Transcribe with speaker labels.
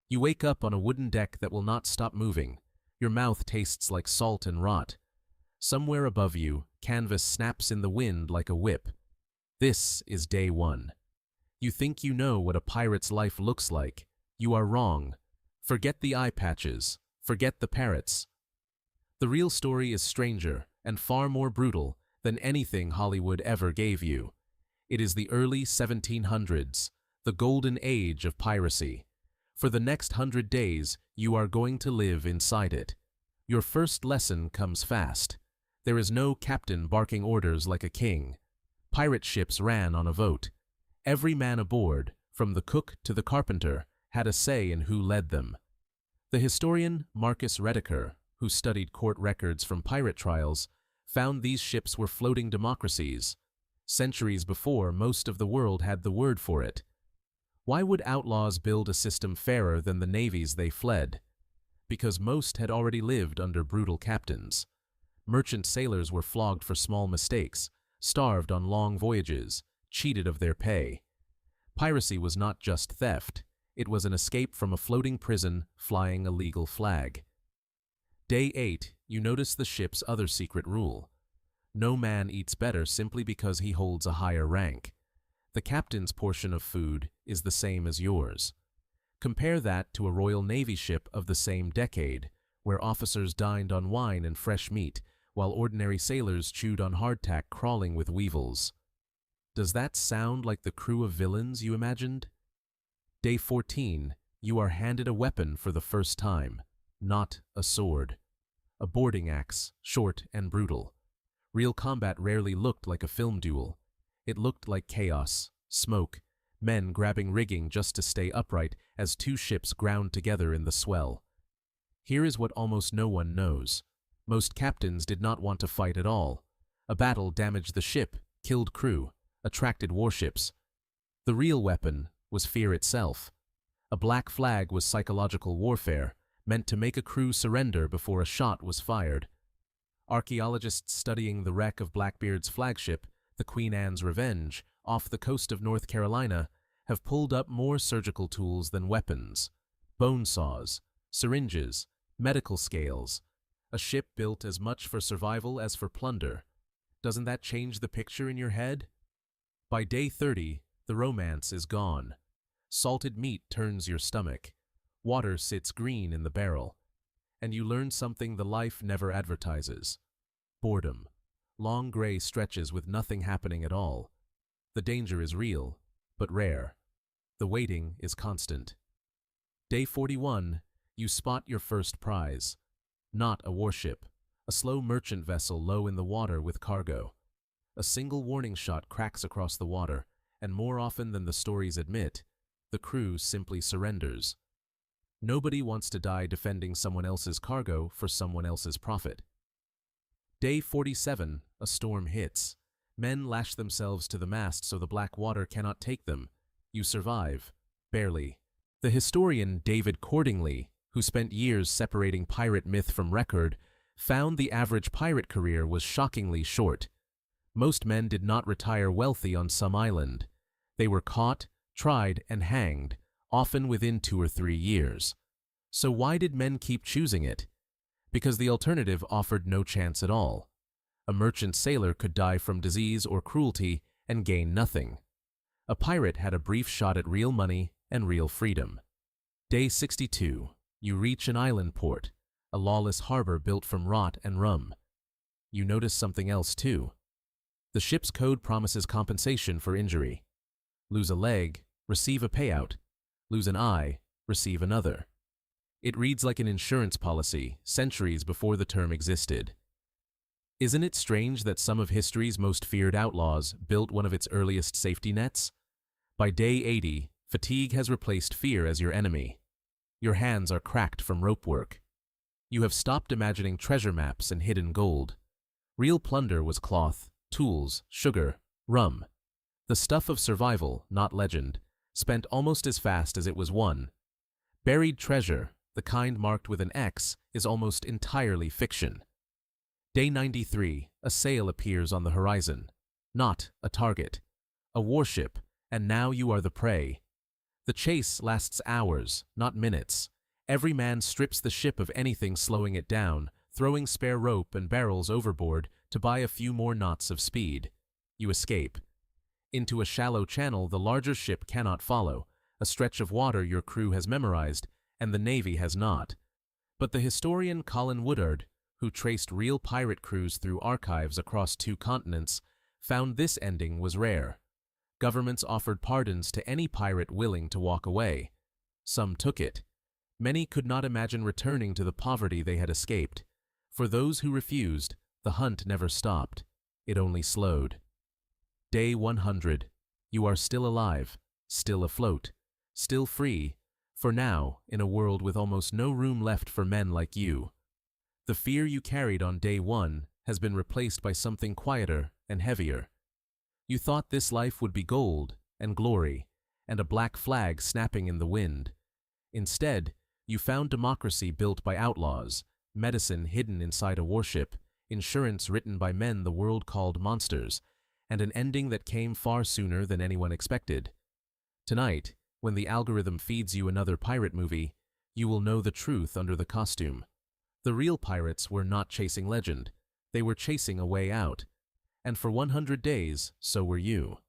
Speaker 1: You wake up on a wooden deck that will not stop moving. Your mouth tastes like salt and rot. Somewhere above you, canvas snaps in the wind like a whip. This is day 1. You think you know what a pirate's life looks like. You are wrong. Forget the eye patches. Forget the parrots. The real story is stranger and far more brutal than anything Hollywood ever gave you. It is the early 1700s, the golden age of piracy. For the next 100 days, you are going to live inside it. Your first lesson comes fast. There is no captain barking orders like a king. Pirate ships ran on a vote. Every man aboard, from the cook to the carpenter, had a say in who led them. The historian Marcus Rediker, who studied court records from pirate trials, found these ships were floating democracies. Centuries before, most of the world had the word for it. Why would outlaws build a system fairer than the navies they fled? Because most had already lived under brutal captains. Merchant sailors were flogged for small mistakes, starved on long voyages, cheated of their pay. Piracy was not just theft, it was an escape from a floating prison flying a legal flag. Day 8, you notice the ship's other secret rule. No man eats better simply because he holds a higher rank. The captain's portion of food is the same as yours. Compare that to a Royal Navy ship of the same decade, where officers dined on wine and fresh meat, while ordinary sailors chewed on hardtack crawling with weevils. Does that sound like the crew of villains you imagined? Day 14, you are handed a weapon for the first time, not a sword. A boarding axe, short and brutal. Real combat rarely looked like a film duel. It looked like chaos, smoke, men grabbing rigging just to stay upright as two ships ground together in the swell. Here is what almost no one knows. Most captains did not want to fight at all. A battle damaged the ship, killed crew, attracted warships. The real weapon was fear itself. A black flag was psychological warfare, meant to make a crew surrender before a shot was fired. Archaeologists studying the wreck of Blackbeard's flagship, the Queen Anne's Revenge, off the coast of North Carolina, have pulled up more surgical tools than weapons. Bone saws, syringes, medical scales. A ship built as much for survival as for plunder. Doesn't that change the picture in your head? By day 30, the romance is gone. Salted meat turns your stomach. Water sits green in the barrel. And you learn something the life never advertises. Boredom. Long gray stretches with nothing happening at all. The danger is real, but rare. The waiting is constant. Day 41, you spot your first prize. Not a warship, a slow merchant vessel low in the water with cargo. A single warning shot cracks across the water, and more often than the stories admit, the crew simply surrenders. Nobody wants to die defending someone else's cargo for someone else's profit. Day 47, a storm hits. Men lash themselves to the mast so the black water cannot take them. You survive. Barely. The historian David Cordingly, who spent years separating pirate myth from record, found the average pirate career was shockingly short. Most men did not retire wealthy on some island. They were caught, tried, and hanged, often within 2 or 3 years. So why did men keep choosing it? Because the alternative offered no chance at all. A merchant sailor could die from disease or cruelty and gain nothing. A pirate had a brief shot at real money and real freedom. Day 62. You reach an island port, a lawless harbor built from rot and rum. You notice something else too. The ship's code promises compensation for injury. Lose a leg, receive a payout. Lose an eye, receive another. It reads like an insurance policy, centuries before the term existed. Isn't it strange that some of history's most feared outlaws built one of its earliest safety nets? By day 80, fatigue has replaced fear as your enemy. Your hands are cracked from rope work. You have stopped imagining treasure maps and hidden gold. Real plunder was cloth, tools, sugar, rum. The stuff of survival, not legend, spent almost as fast as it was won. Buried treasure, the kind marked with an X, is almost entirely fiction. Day 93, a sail appears on the horizon. Not a target. A warship, and now you are the prey. The chase lasts hours, not minutes. Every man strips the ship of anything slowing it down, throwing spare rope and barrels overboard to buy a few more knots of speed. You escape. Into a shallow channel the larger ship cannot follow, a stretch of water your crew has memorized, and the Navy has not. But the historian Colin Woodard, who traced real pirate crews through archives across 2 continents, found this ending was rare. Governments offered pardons to any pirate willing to walk away. Some took it. Many could not imagine returning to the poverty they had escaped. For those who refused, the hunt never stopped. It only slowed. Day 100. You are still alive, still afloat, still free, for now, in a world with almost no room left for men like you. The fear you carried on day 1 has been replaced by something quieter and heavier. You thought this life would be gold and glory, and a black flag snapping in the wind. Instead, you found democracy built by outlaws, medicine hidden inside a warship, insurance written by men the world called monsters, and an ending that came far sooner than anyone expected. Tonight, when the algorithm feeds you another pirate movie, you will know the truth under the costume. The real pirates were not chasing legend. They were chasing a way out. And for 100 days, so were you.